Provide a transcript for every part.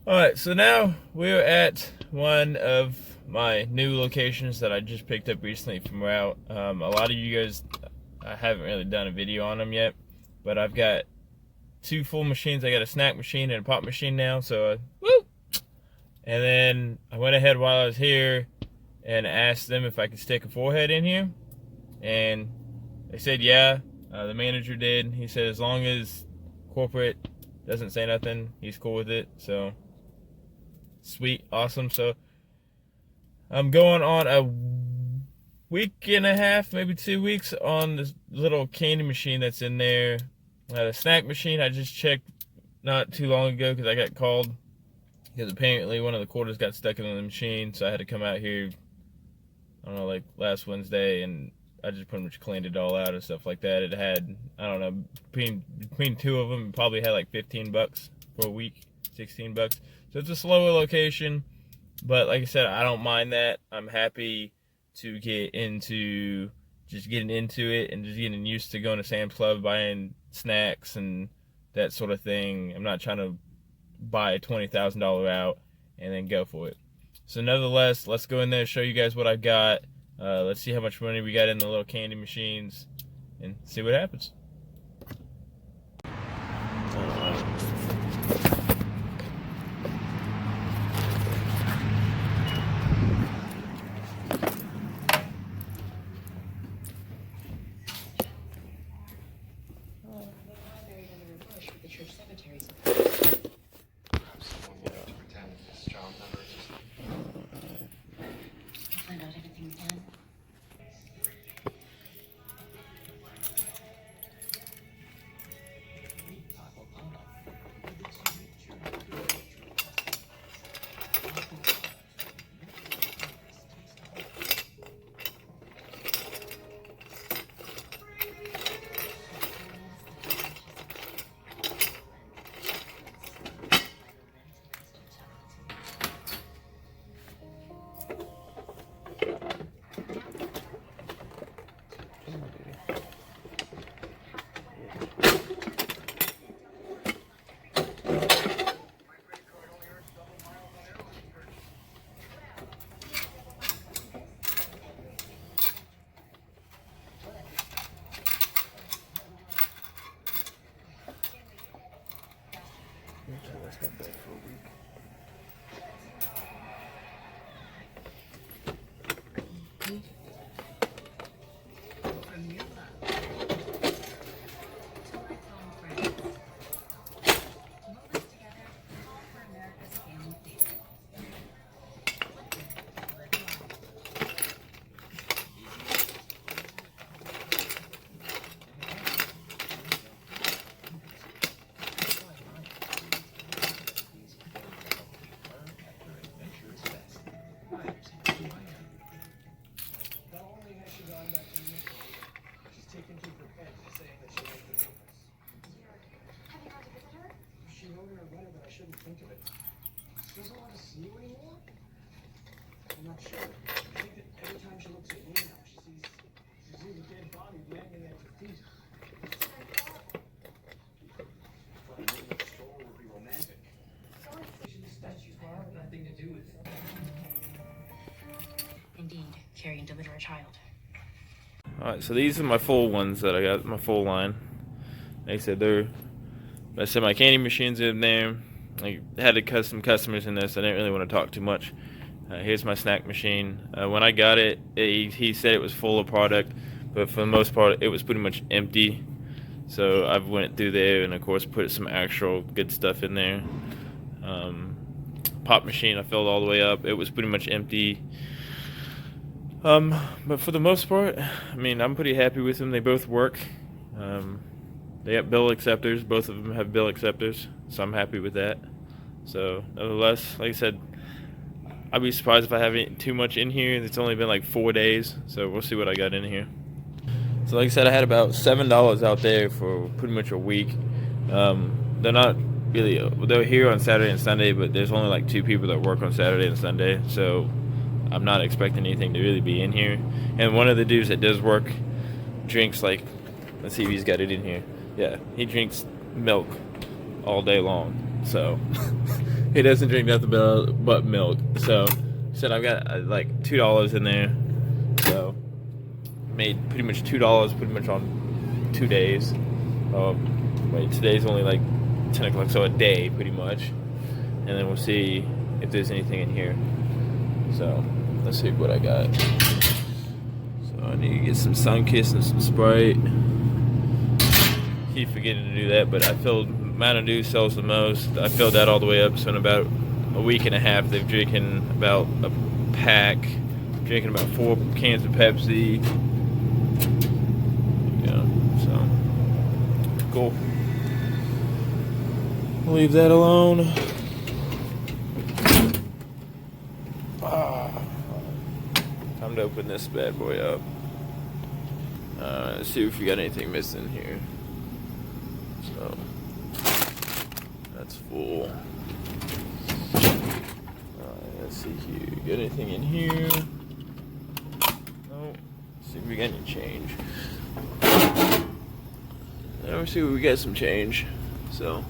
Alright, so now we're at one of my new locations that I just picked up recently from Route. A lot of you guys, I haven't really done a video on them yet, but I've got two full machines. I got a snack machine and a pop machine now, so woo! And then I went ahead while I was here and asked them if I could stick a forehead in here, and they said yeah. The manager did. He said as long as corporate doesn't say nothing, he's cool with it. So sweet, awesome. So I'm going on a week and a half, maybe 2 weeks on this little candy machine that's in there. The snack machine I just checked not too long ago because I got called because apparently one of the quarters got stuck in the machine, so I had to come out here, I don't know, like last Wednesday, and I just pretty much cleaned it all out and stuff like that. It had, I don't know, between two of them, it probably had like 15 bucks for a week, 16 bucks. So it's a slower location, but like I said, I don't mind that. I'm happy to get into just getting into it and just getting used to going to Sam's Club, buying snacks and that sort of thing. I'm not trying to buy a $20,000 out and then go for it. So nevertheless, let's go in there and show you guys what I got. Let's see how much money we got in the little candy machines and see what happens. That's not bad for a week. Think of it. She doesn't want to see you anymore? I'm not sure. I think that every time she looks at me now, she sees a dead body dangling at your feet. But maybe the story would be romantic. Statues have nothing to do with it. Indeed, carry and deliver a child. Alright, so these are my full ones that I got, my full line. Like I said, I said my candy machine's in there. I had to cut some customers in this. I didn't really want to talk too much. Here's my snack machine. When I got it, he said it was full of product, but for the most part, it was pretty much empty. So I went through there and, of course, put some actual good stuff in there. Pop machine, I filled all the way up. It was pretty much empty. But for the most part, I mean, I'm pretty happy with them. They both work. They got bill acceptors. Both of them have bill acceptors, so I'm happy with that. So, nevertheless, like I said, I'd be surprised if I have too much in here. It's only been like 4 days, so we'll see what I got in here. So, like I said, I had about $7 out there for pretty much a week. They're not really, they're here on Saturday and Sunday, but there's only like 2 people that work on Saturday and Sunday, so I'm not expecting anything to really be in here. And one of the dudes that does work drinks, like, let's see if he's got it in here. Yeah, he drinks milk all day long. So He doesn't drink nothing but milk. So he said I've got like $2 in there. So made pretty much $2 pretty much on 2 days. Wait, today's only like 10 o'clock, so a day pretty much. And then we'll see if there's anything in here. So let's see what I got. So I need to get some Sunkist and some Sprite. Keep forgetting to do that, but I filled Mountain Dew sells the most. I filled that all the way up, so in about a week and a half they've drinking about a pack, drinking about 4 cans of Pepsi. Yeah, so cool. Leave that alone. Time to open this bad boy up. Let's see if we got anything missing here. So that's full. Let's see here. Got anything in here? No. Let's see if we got any change. Let's see if we got some change. So,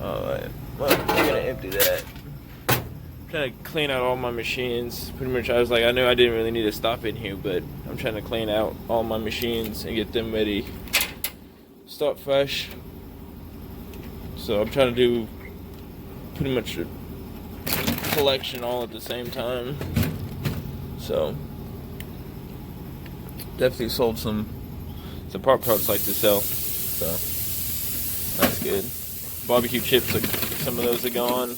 alright. Well, I'm gonna empty that. Trying to clean out all my machines. Pretty much, I was like, I knew I didn't really need to stop in here, but I'm trying to clean out all my machines and get them ready. Start fresh. So I'm trying to do pretty much a collection all at the same time. So definitely sold some parts like to sell. So that's good. Barbecue chips, like some of those are gone.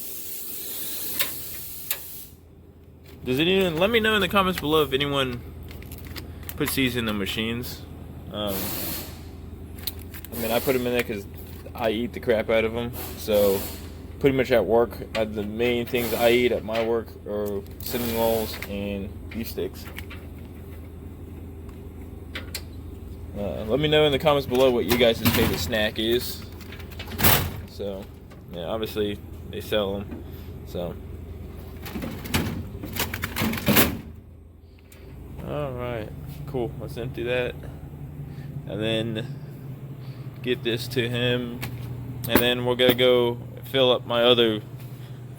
Does anyone, let me know in the comments below if anyone puts these in the machines. I mean, I put them in there because I eat the crap out of them. So, pretty much at work, the main things I eat at my work are cinnamon rolls and beef sticks. Let me know in the comments below what you guys' favorite snack is. So, yeah, obviously they sell them. So. Alright, cool. Let's empty that. And then get this to him. And then we're going to go fill up my other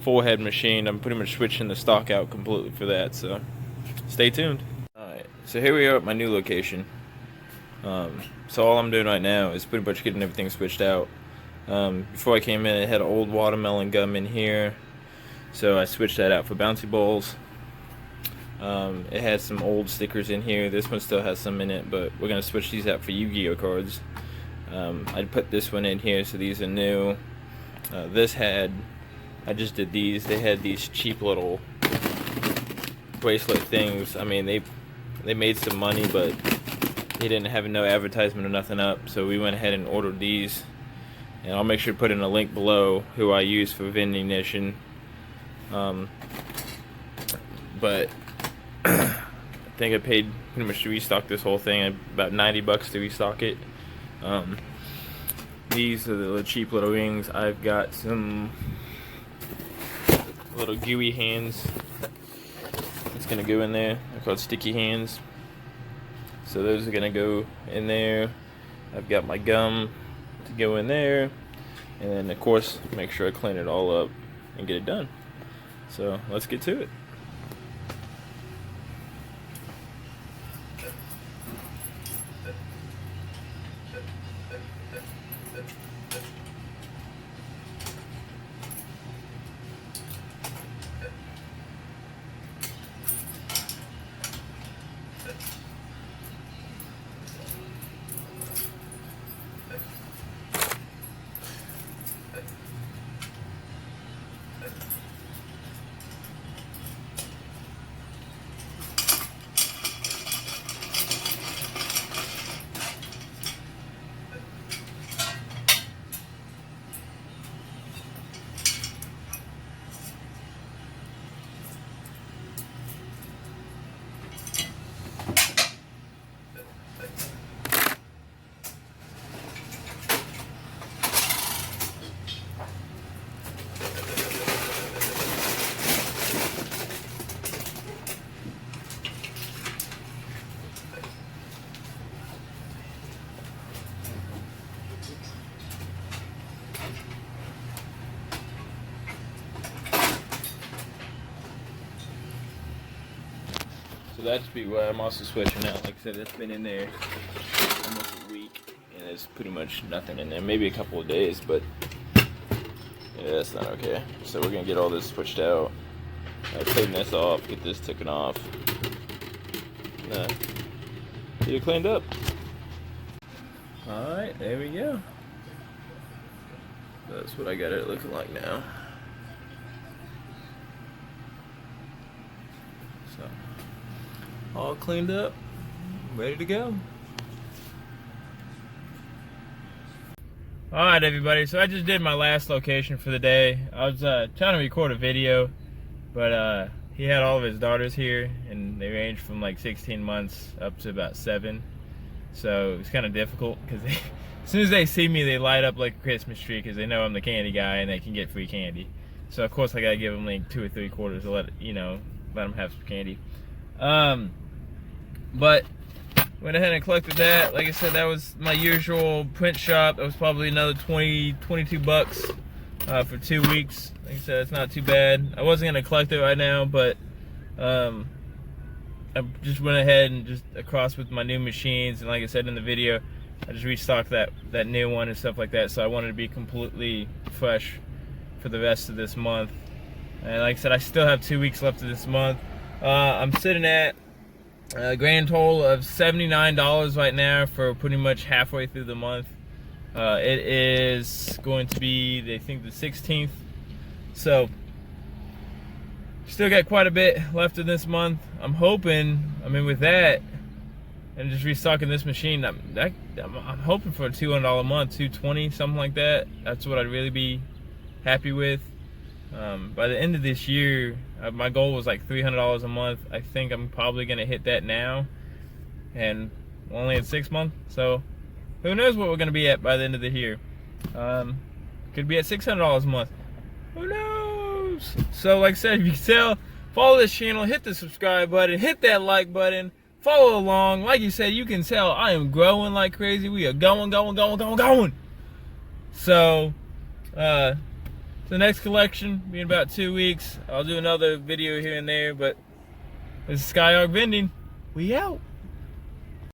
4-head machine. I'm pretty much switching the stock out completely for that. So stay tuned. Alright, so here we are at my new location. So all I'm doing right now is pretty much getting everything switched out. Before I came in, it had old watermelon gum in here. So I switched that out for bouncy balls. It has some old stickers in here. This one still has some in it, but we're going to switch these out for Yu-Gi-Oh cards. I put this one in here, so these are new. I just did these. They had these cheap little bracelet things. I mean, they made some money, but they didn't have no advertisement or nothing up, so we went ahead and ordered these. And I'll make sure to put in a link below who I use for Vending Nation. But I think I paid pretty much to restock this whole thing, about $90 to restock it. These are the cheap little rings. I've got some little gooey hands. It's gonna go in there. They're called sticky hands. So those are gonna go in there. I've got my gum to go in there, and then of course make sure I clean it all up and get it done. So let's get to it. So that's be why I'm also switching out. Like I said, it's been in there almost a week, and there's pretty much nothing in there. Maybe a couple of days, but yeah, that's not okay. So we're gonna get all this switched out. Clean this off, get this taken off. Get it cleaned up. Alright, there we go. That's what I got it looking like now. So, all cleaned up, ready to go. Alright everybody, so I just did my last location for the day. I was trying to record a video, but he had all of his daughters here, and they range from like 16 months up to about 7. So it's kind of difficult because as soon as they see me, they light up like a Christmas tree because they know I'm the candy guy and they can get free candy. So of course I gotta give them like 2 or 3 quarters to let them have some candy. But went ahead and collected that. Like I said, that was my usual print shop. That was probably another 22 bucks for 2 weeks. Like I said, it's not too bad. I wasn't gonna collect it right now, but I just went ahead and just across with my new machines, and like I said in the video, I just restocked that new one and stuff like that. So I wanted to be completely fresh for the rest of this month. And like I said, I still have 2 weeks left of this month. I'm sitting at a grand total of $79 right now for pretty much halfway through the month. It is going to be, I think, the 16th. So still got quite a bit left in this month. I'm hoping, with that and just restocking this machine, I'm hoping for a $200 a month, $220, something like that. That's what I'd really be happy with. By the end of this year, my goal was like $300 a month. I think I'm probably gonna hit that now, and we're only at 6 months, so who knows what we're gonna be at by the end of the year. Could be at $600 a month. Who knows? So like I said, if you can tell, follow this channel, hit the subscribe button, hit that like button, follow along. Like you said, you can tell I am growing like crazy. We are going. So the next collection be in about 2 weeks. I'll do another video here and there, but this is Skyark Vending. We out.